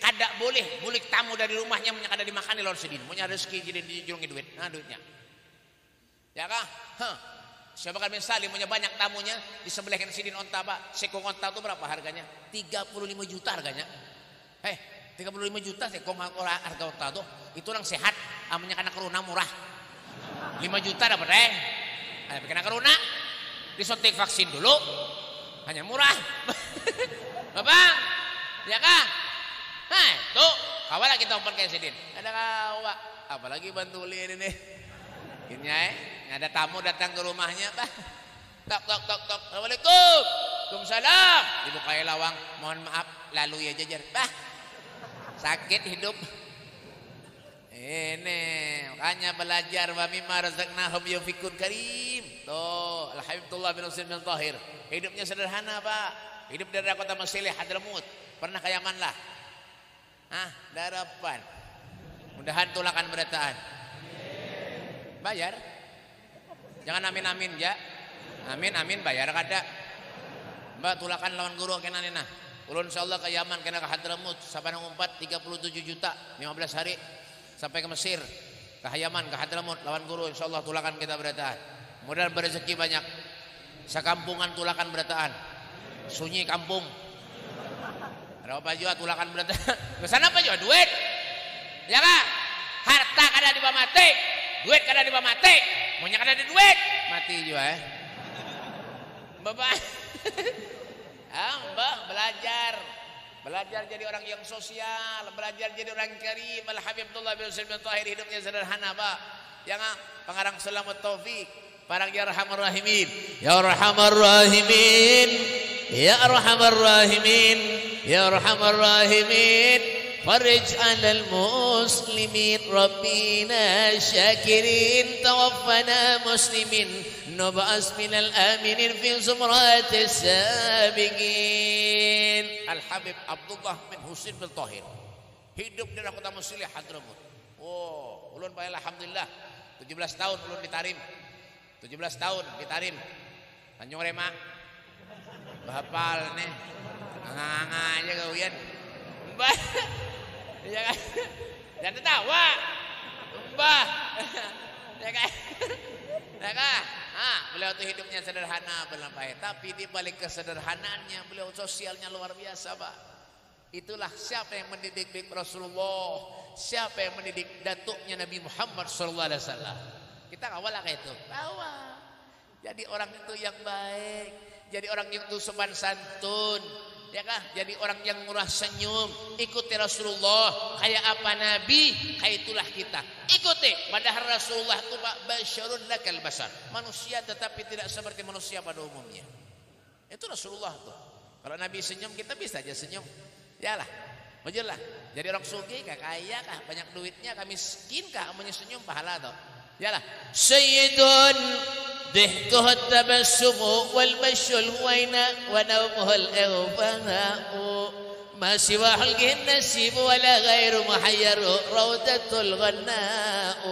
kada boleh tamu dari rumahnya punya kada dimakani oleh sini. Punya rezeki jadi dijulungi duit. Nah duitnya. Ya kan? Hah. Syekh Bakar bin Salim punya banyak tamunya disembelihkan sidin onta Pak. Sekong onta itu berapa harganya? 35 juta harganya. 35 juta sekong harga onta tuh. Itu orang sehat, amanya kena corona murah. 5 juta dapat Ada kena corona. Disuntik vaksin dulu hanya murah. Bapak ya kah? Nah tuh kawalah kita umpan kayak sidin ada kawa apalagi bantulin ini ini ada tamu datang ke rumahnya Pak tok Assalamualaikum Waalaikumsalam dibukai lawang mohon maaf lalu ya jajar Pak sakit hidup ini makanya belajar wa mimma razaqnahum yunfikun karim tuh Al-Habibullah bin Husain bin Tahir hidupnya sederhana Pak hidup dari kota Masilih Hadramut pernah ke Yaman lah darapan mudahan tulakan berataan bayar jangan amin ya amin bayar kada Mbak tulakan lawan guru kena nina ulun insyaallah ke Yaman kena ke Hadramut sabanang umpat 37 juta 15 hari sampai ke Mesir, ke Yaman, ke Hadramut, lawan guru, insyaallah tulakan kita berataan. Mudah berezeki banyak. Sekampungan tulakan berataan. Sunyi kampung. Ada apa juga tulakan berataan. Kesana apa juga duit? Ya kan? Harta kada di mati, duit kada di mati. Maunya kada ada duit, mati juga Bapak. Mbak belajar jadi orang yang sosial, belajar jadi orang karim. Al-Habib Abdullah bin Husain bin Tahir hidupnya sederhana Pak. Jangan pengarang Selamat Taufik, parang ya Arhamar Rahimin, ya Arhamar Rahimin, ya Arhamar Rahimin, ya Arhamar Rahimin. Farij 'alal muslimin rabbina syakirin tawaffana muslimin nub'as minal aminin fi zumratis sabiqin. Al-Habib Abdullah bin Husain bin Tahir hidup di kota Masilih Hadramut. Oh, ulun bae alhamdulillah 17 tahun ulun ditarim. 17 tahun ditarim. Tanjung Rema. Bahapal nih. Nganga aja gawian. Mbah. Ya kan? Jangan tertawa. Mbah. Ya kan? Ya kan? Beliau tuh hidupnya sederhana berlampah, tapi di balik kesederhanaannya beliau sosialnya luar biasa, Pak. Itulah siapa yang mendidik Rasulullah, siapa yang mendidik datuknya Nabi Muhammad SAW. Kita kawal lah kayak itu. Kawal. Jadi orang itu yang baik, jadi orang itu sopan santun. Ya kah? Jadi orang yang murah senyum, ikuti Rasulullah. Kayak apa Nabi, kayak itulah kita. Ikuti. Padahal Rasulullah itu basyarun lakal basar. Manusia tetapi tidak seperti manusia pada umumnya. Itu Rasulullah tuh. Kalau Nabi senyum, kita bisa aja senyum. Yalah, wajarlah. Jadi orang sugih kah, kaya kah, banyak duitnya kah, miskin kah, amunya senyum pahala tuh. Yalah. Sayyidun ضحكه التبسم والبش الهويناء ونومه الإغفاء ما سوى حلقه النسيب ولا غير محير روضة الغناء.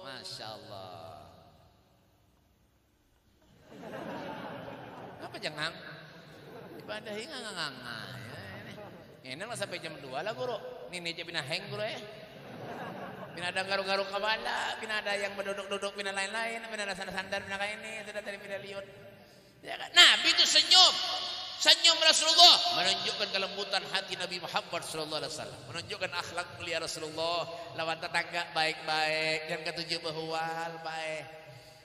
Masya Allah. Apa jangan? Ibadah ini nggak. Ini lah sampai jam 2 lah guru. Ini aja binaheng guru ya. Bina ada garuk-garuk kepala, bina ada yang berduduk-duduk, bina lain-lain, bina ada sandar-sandar, bina kayak ini, sudah tadi bina liut. Ya kan? Nabi itu senyum, senyum Rasulullah, menunjukkan kelembutan hati Nabi Muhammad SAW, menunjukkan akhlak mulia Rasulullah, lawan tetangga baik-baik, yang ketujuh behual baik.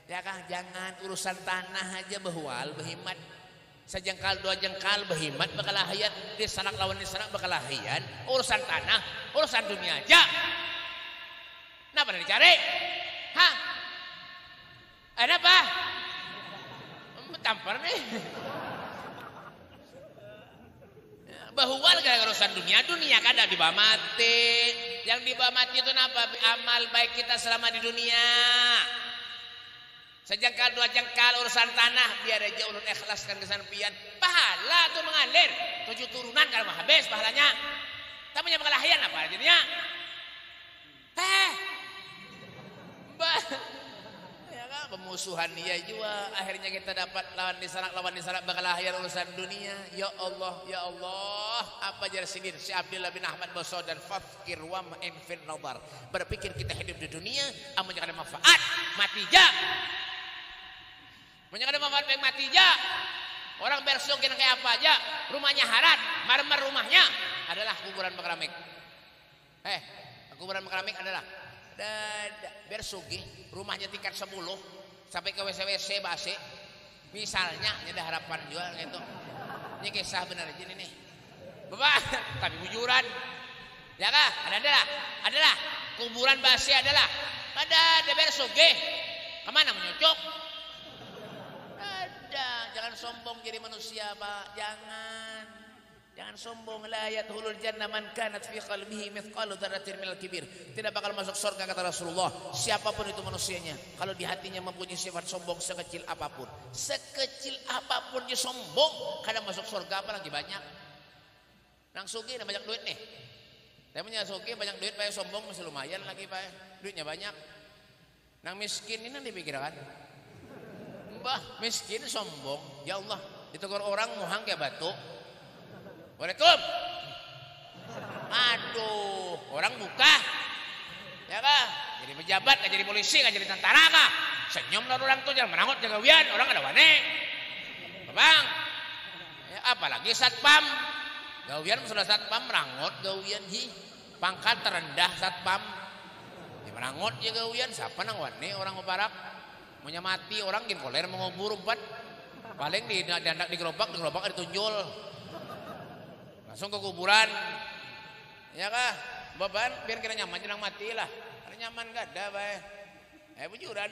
Ya kan? Jangan urusan tanah aja behual, behimat. Sejengkal dua jengkal behimat bakalahian, disanak lawan disanak bakalahian, urusan tanah, urusan dunia aja. Kenapa dicari? Hah? Ada apa? Tampar nih. Bahual gara-gara urusan dunia, dunia kan ada dibawa mati. Yang dibawa mati itu apa? Amal baik kita selama di dunia. Sejengkal dua jengkal urusan tanah, biar aja ulun ikhlaskan kesampian. Pahala tuh mengalir. 7 turunan kalau habis pahalanya. Tapi yang bakalahian apa jadinya? Ya kan, pemusuhan dia juga akhirnya kita dapat lawan disanak bakal lahir urusan dunia. Ya Allah, apa jar sinir si Abdullah bin Ahmad Boso dan fakir wa ma'in fil nadar. Berpikir kita hidup di dunia amun jangan ada manfaat, mati ja. Mun jangan ada manfaat baik mati ja. Orang bersugih kayak apa aja, rumahnya harat, marmer rumahnya adalah kuburan keramik. Kuburan keramik adalah bersugih rumahnya tingkat 10 sampai ke WC basi misalnya ada harapan juga gitu. Ini kisah benar aja ini nih Bapak, tapi bujuran ya kah? Adalah kuburan basi adalah ada bersugih kemana menyucuk ada. Jangan sombong jadi manusia Pak, jangan sombong. La yadkhulul jannah man kanat fi qalbihi mithqalu dzarratin minal kibir. Tidak bakal masuk surga kata Rasulullah siapapun itu manusianya kalau di hatinya mempunyai sifat sombong sekecil apapun. Sekecil apapun dia sombong, kadang masuk surga apalagi banyak. Nang sugih ada banyak duit nih. Saya punya sugih banyak duit, Pak sombong masih lumayan lagi Pak. Duitnya banyak. Nang miskin ini dipikirkan. Mbah, miskin sombong. Ya Allah, ditegur orang muhang kayak batu. Waalaikum. Aduh, orang buka. Ya kah? Jadi pejabat, gak jadi polisi, gak jadi tentara kah? Senyum lah orang tuh, jangan merangut, jangan gawian. Orang ada wane. Bang. Ya, apalagi satpam. Gawian sudah satpam merangut, gawian hi. Pangkat terendah satpam. Ya merangut ya gawian, siapa nang wane orang muparak. Maunya mati orang gin koler mengubur umpat. Paling di dandak di gerobak ditunjul. Langsung ke kuburan. Ya kah? Beban biar kira nyaman jangan mati lah. Kalau nyaman gak ada bae. Bujuran.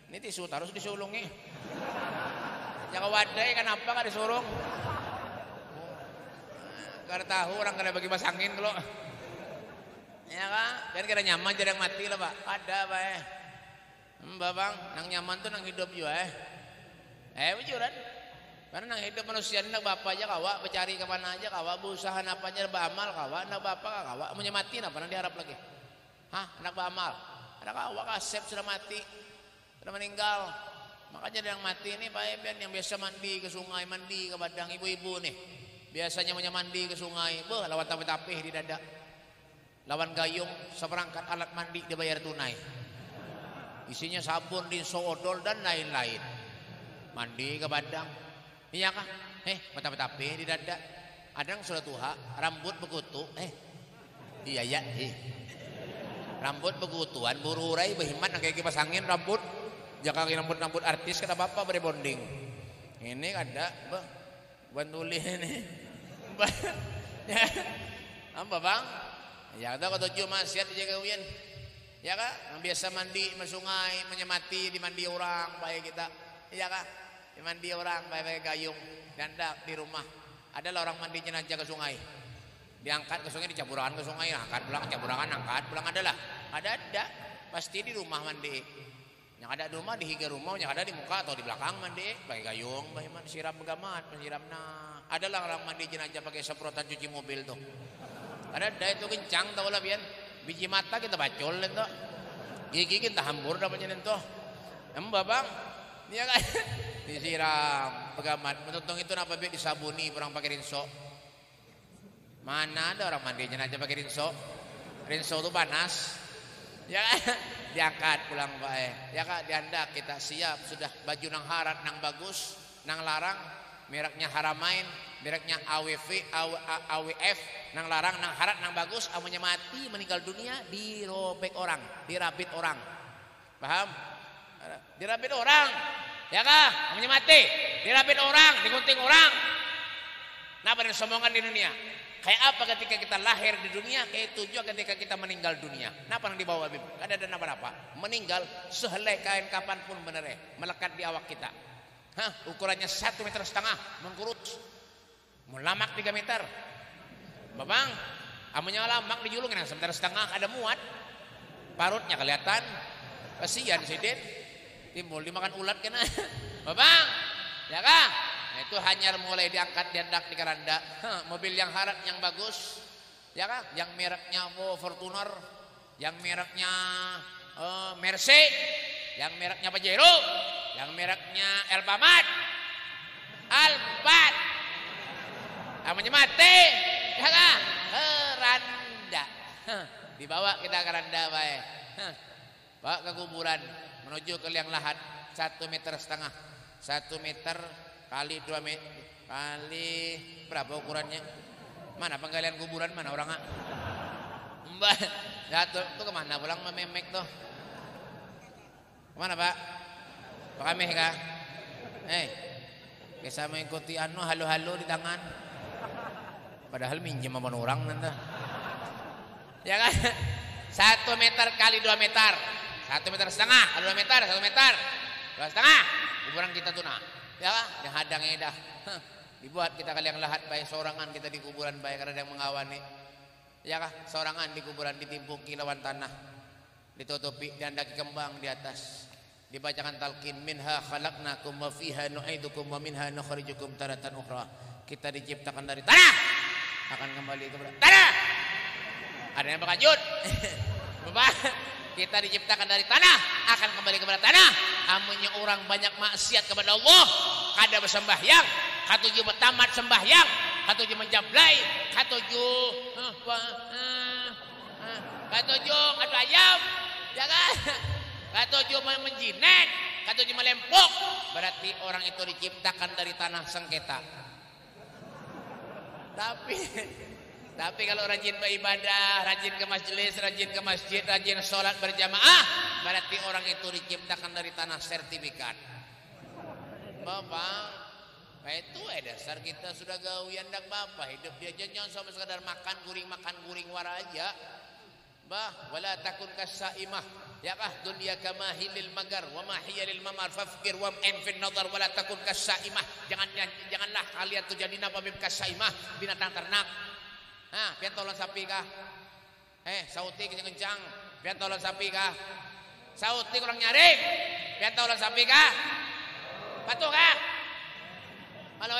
Ini tisu harus disulungi. Jangan wadai kenapa gak disurung? Karena tahu orang kena bagi mas angin kalau. Ya kah? Biar kira nyaman jangan mati lah Pak. Ada bae. Babang, nang nyaman tuh nang hidup juga bujuran. Karena nang hidup manusia ini nak bapak aja kawa, bercari kemana aja kawa, berusaha apa aja beramal kawa, nak bapak kawa, mau mati apa nang diharap lagi? Hah, anak beramal, anak kawa kasep sudah mati, sudah meninggal. Makanya yang mati ini Pak Eben yang biasa mandi ke sungai, mandi ke badang ibu-ibu nih, biasanya mau mandi ke sungai, lawan tapih-tapih di dada, lawan gayung seperangkat alat mandi dibayar tunai, isinya sabun, rinso, odol dan lain-lain, mandi ke badang. Iya kah? Mata-mata di dada. Ada yang sudah tua, rambut begutu. Iya ya. Rambut begutuan, bururai behimat kayak kipas angin rambut. Jangan rambut artis kata bapak beri bonding. Ini ada, Bantulin ini. Apa bang? Ya kita ketujuh maksiat aja kawian. Ya kak, yang biasa mandi di sungai, menyemati di mandi orang, baik kita. Iya kak, di mandi orang, baik gayung, dandak di rumah. Adalah orang mandi jenazah ke sungai, diangkat ke sungai, dicaburangan ke sungai, angkat pulang, caburangan, angkat pulang adalah. Ada, pasti di rumah mandi. Yang ada di rumah di higa rumah, yang ada di muka atau di belakang mandi, pakai gayung, bagaimana siram begamat, menyiram nah. Adalah orang mandi jenazah pakai semprotan cuci mobil tuh. Ada itu kencang tahu lah biar biji mata kita bacol itu, gigi kita hambur dapatnya itu. Mbak bang, dia kan disiram begamat. Menuntung itu apa biar disabuni, orang pakai rinso. Mana ada orang mandi jenazah pakai rinso? Rinso itu panas. Ya kan? Diangkat pulang baik. Ya kan? Diandak kita siap sudah baju nang harat nang bagus, nang larang, mereknya Haramain, mereknya AWF, nang larang nang harat nang bagus, amunya mati meninggal dunia dirobek orang, dirabit orang. Paham? Dirabit orang. Ya kan? Amunya mati, dirabit orang, digunting orang. Napa yang sombongan di dunia? Kayak apa ketika kita lahir di dunia, kayak itu juga ketika kita meninggal dunia. Napa yang dibawa Bib? Ada napa-napa. Meninggal sehelai kain kapanpun bener melekat di awak kita. Ukurannya 1,5 meter, mengkurut. Melamak 3 meter. Babang, amunya lamak dijulungin 1,5 meter ada muat. Parutnya kelihatan. Kasihan si Den. Timbul dimakan ulat kena. Babang, ya kah? Nah, itu hanya mulai diangkat diandak di keranda. Mobil yang harat yang bagus, ya kan? Yang mereknya Fortuner, yang mereknya Mercy, yang mereknya Pajero, yang mereknya Alfamart, Alphard, namanya mati, ya kan? Keranda, dibawa kita keranda baik, bawa ke kuburan menuju ke liang lahat 1,5 meter, 1 meter kali 2 meter kali berapa ukurannya? Mana penggalian kuburan mana orang ah? Mbak, jatuh tuh kemana pulang memek tuh? Kemana pak? Pak Ameh kah? Bisa mengikuti anu halo-halo di tangan. Padahal minjem sama orang nanti. Ya kan? 1 meter kali 2 meter, 1,5 meter, 2 meter, 1 meter, 2,5 kuburan kita tuh nah. Ya yang hadangnya dah dibuat kita kalian lahat baik sorangan kita di kuburan baik karena yang mengawani ya kah sorangan di kuburan ditimpuki lawan tanah ditutupi diandaki kembang di atas dibacakan talqin minha khalaqnakum wa fiha nu'idukum wa minha nukhrijukum taratan ukhra kita diciptakan dari tanah akan kembali kepada tanah ada yang berkajut Bapak kita diciptakan dari tanah akan kembali kepada tanah. Amunnya orang banyak maksiat kepada Allah, kada bersembahyang, katuju bertamat sembahyang, katuju menjablai, katuju adu ayam, ya kan? Katuju menjinet, katuju melempok. Berarti orang itu diciptakan dari tanah sengketa. Tapi kalau rajin beribadah, rajin ke majelis, rajin ke masjid, rajin sholat berjamaah, berarti orang itu diciptakan dari tanah sertifikat. Bapak, itu dasar kita sudah gawian dak bapak hidup dia jangan sampai sekadar makan guring wara aja. Bah, wala takun kasaimah. Ya kah dunia kama hilil magar wa ma hiya lil mamar fafkir wa in fin nadar wala takun kasaimah. Janganlah kalian tuh jadi napa bib kasaimah binatang ternak. Pian tolong sapi kah? Sauti kencang. Pian tolong sapi kah? Sauti kurang nyaring. Pian tolong sapi kah? Patuh kah? Halo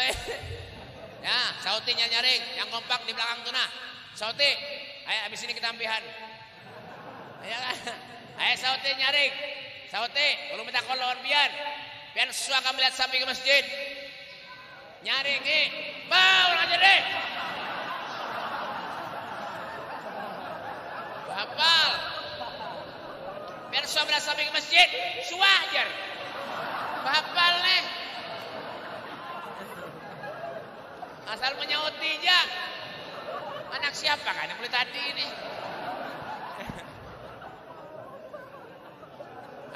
Ya, sautinya nyaring. Yang kompak di belakang tuh nah. Sauti. Ayo abis ini kita ampihan. Ayo kan? Ayo sauti nyaring. Sauti, belum minta kolon pian. Pian suaka melihat sapi ke masjid. Nyaring nih. Bau orang aja deh. Hafal. Biar suami sampai ke masjid, suajar. Hafal nih. Asal menyauti aja. Anak siapa kan yang mulai tadi ini?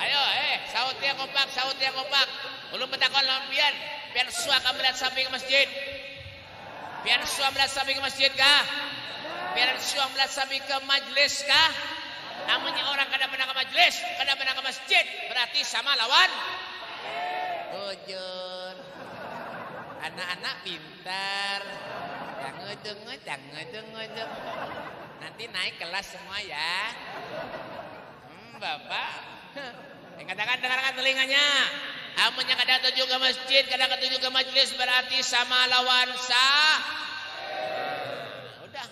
Ayo, sauti yang kompak. Belum bertakon lampian. Biar suaka melihat sampai ke masjid. Pian suam belas sampai ke masjid kah? Pian suam belas sampai ke majlis kah? Namanya orang kada pernah ke majlis, kada pernah ke masjid, berarti sama lawan. Bujur. Anak-anak pintar. Jangan. Nanti naik kelas semua ya. Bapak. Katakan dengarkan telinganya. Amunnya kada tuju ke masjid, kada ketuju ke majlis berarti sama lawan sah. Udah,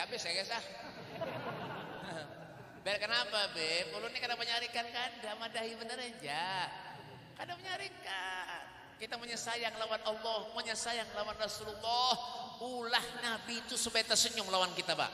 habis saya kisah. Biar kenapa, Beb? Ulun ini kada menyarikan kada, madahi bener aja. Kada menyarikan. Kita menyayang lawan Allah, menyayang lawan Rasulullah. Ulah Nabi itu supaya tersenyum lawan kita, Pak.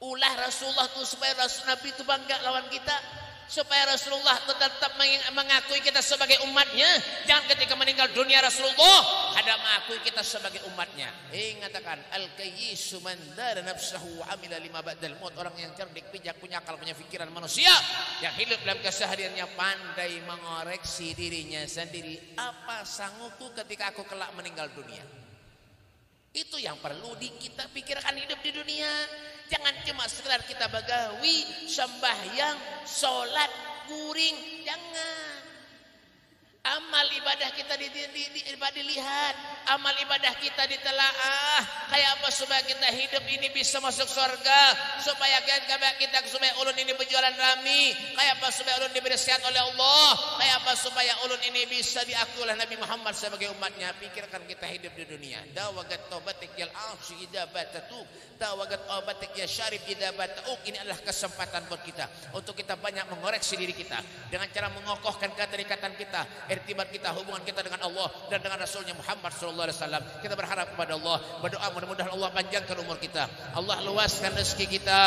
Ulah Rasulullah itu supaya Nabi itu bangga lawan kita. Supaya Rasulullah tetap mengakui kita sebagai umatnya. Jangan ketika meninggal dunia Rasulullah ada mengakui kita sebagai umatnya. Ingatakan al-kayyisu man dara nafsahu wa amila lima ba'dal maut. Orang yang cerdik, bijak, punya akal, punya pikiran manusia yang hidup dalam kesehariannya pandai mengoreksi dirinya sendiri. Apa sanggupku ketika aku kelak meninggal dunia? Itu yang perlu kita pikirkan hidup di dunia. Jangan cuma sekedar kita bagawi, sembahyang, sholat, guring. Jangan. Amal ibadah kita dilihat, amal ibadah kita ditelaah. Kayak apa supaya kita hidup ini bisa masuk surga, supaya kita supaya ulun ini berjualan rami, kayak apa supaya ulun diberi sehat oleh Allah, kayak apa supaya ulun ini bisa diakui oleh Nabi Muhammad sebagai umatnya. Pikirkan kita hidup di dunia. Dawagat taubatik yal ashi idza batatuk, dawagat taubatik ya syarif idza batauk. Ini adalah kesempatan buat kita untuk kita banyak mengoreksi diri kita dengan cara mengokohkan keterikatan kita, irtibat kita, hubungan kita dengan Allah dan dengan Rasulnya Muhammad SAW. Kita berharap kepada Allah, berdoa mudah-mudahan Allah panjangkan umur kita, Allah luaskan rezeki kita,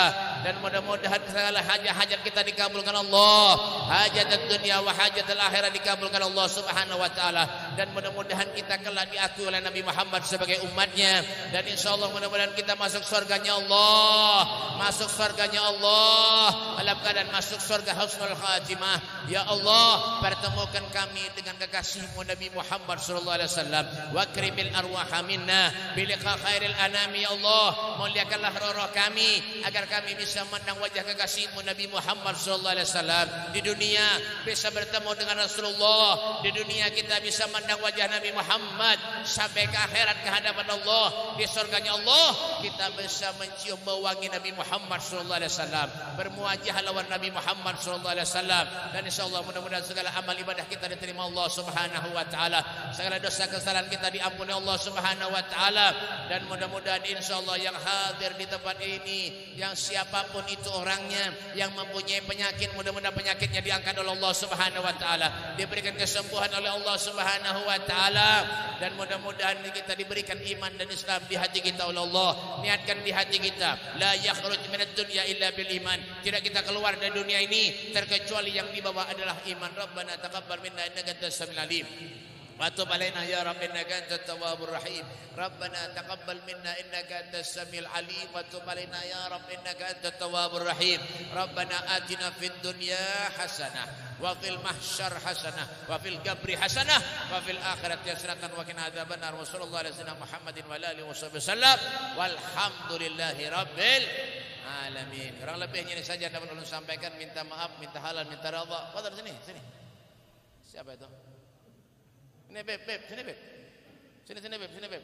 dan mudah-mudahan segala hajat-hajat kita dikabulkan Allah, hajat dunia wa hajat akhirat dikabulkan Allah Subhanahu wa taala, dan mudah-mudahan kita kelak diakui oleh Nabi Muhammad sebagai umatnya, dan insyaallah mudah-mudahan kita masuk surganya Allah, masuk surganya Allah dalam keadaan masuk surga husnul khatimah. Ya Allah, pertemukan kami dengan kekasihmu Nabi Muhammad sallallahu alaihi wasallam, wa krimil arwaha minna bi liqa khairil anami. Ya Allah, muliakanlah roh-roh kami agar kami bisa memandang wajah kekasihmu Nabi Muhammad sallallahu alaihi wasallam. Di dunia bisa bertemu dengan Rasulullah, di dunia kita bisa memandang wajah Nabi Muhammad, sampai ke akhirat ke hadapan Allah, di surganya Allah kita bisa mencium bau wangi Nabi Muhammad sallallahu alaihi wasallam, bermuajah lawan Nabi Muhammad sallallahu alaihi wasallam. Dan insyaallah mudah-mudahan segala amal ibadah kita diterima Allah Subhanahu wa taala, segala dosa kesalahan kita diampuni Allah Subhanahu wa taala, dan mudah-mudahan insyaallah yang hadir di tempat ini, yang siapapun itu orangnya yang mempunyai penyakit, mudah-mudahan penyakitnya diangkat oleh Allah Subhanahu wa taala, diberikan kesembuhan oleh Allah Subhanahu wa taala, dan mudah-mudahan kita diberikan iman dan Islam di hati kita oleh Allah. Niatkan di hati kita, la yakhruj minad dunya illa bil iman. Tidak kita keluar dari dunia ini terkecuali yang dibawa adalah iman. Rabbana taqabbal minna innaka antas samiul alim wa tub alaina ya rabbi innaka antat tawwabur rahim. Rabbana taqabbal minna innaka antas samiul alim wa tub alaina ya rabbi innaka antat tawwabur rahim. Rabbana atina fid dunya hasanah wa fil mahsyar hasanah wa fil qabri hasanah wa fil akhirati hasanatan wa qina adzabannar. Wa sallallahu alaihi wasallam Muhammadin wa alihi wasallam walhamdulillahi rabbil alamin. Kurang lebihnya ini saja dapat ulun sampaikan. Minta maaf, minta halal, minta redha. Fadhal sini. Siapa itu? Ini Beb, sini Beb. Sini Beb.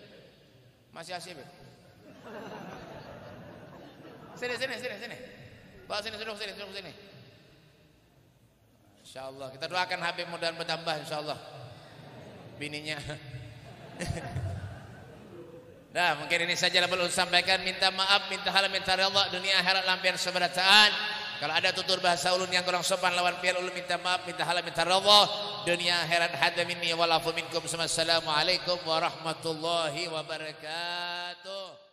Masih asih Beb. Sini. Bawa sini. Insyaallah kita doakan Habib mudah-mudahan bertambah insyaallah bininya. Nah, mungkin ini saja yang perlu sampaikan. Minta maaf, minta halal, minta redha, dunia akhirat lampian seberataan. Kalau ada tutur bahasa ulun yang kurang sopan lawan pihak ulun, minta maaf, minta halal, minta redha, dunia akhirat. Hadza minni wa lafu minkum. Assalamualaikum warahmatullahi wabarakatuh.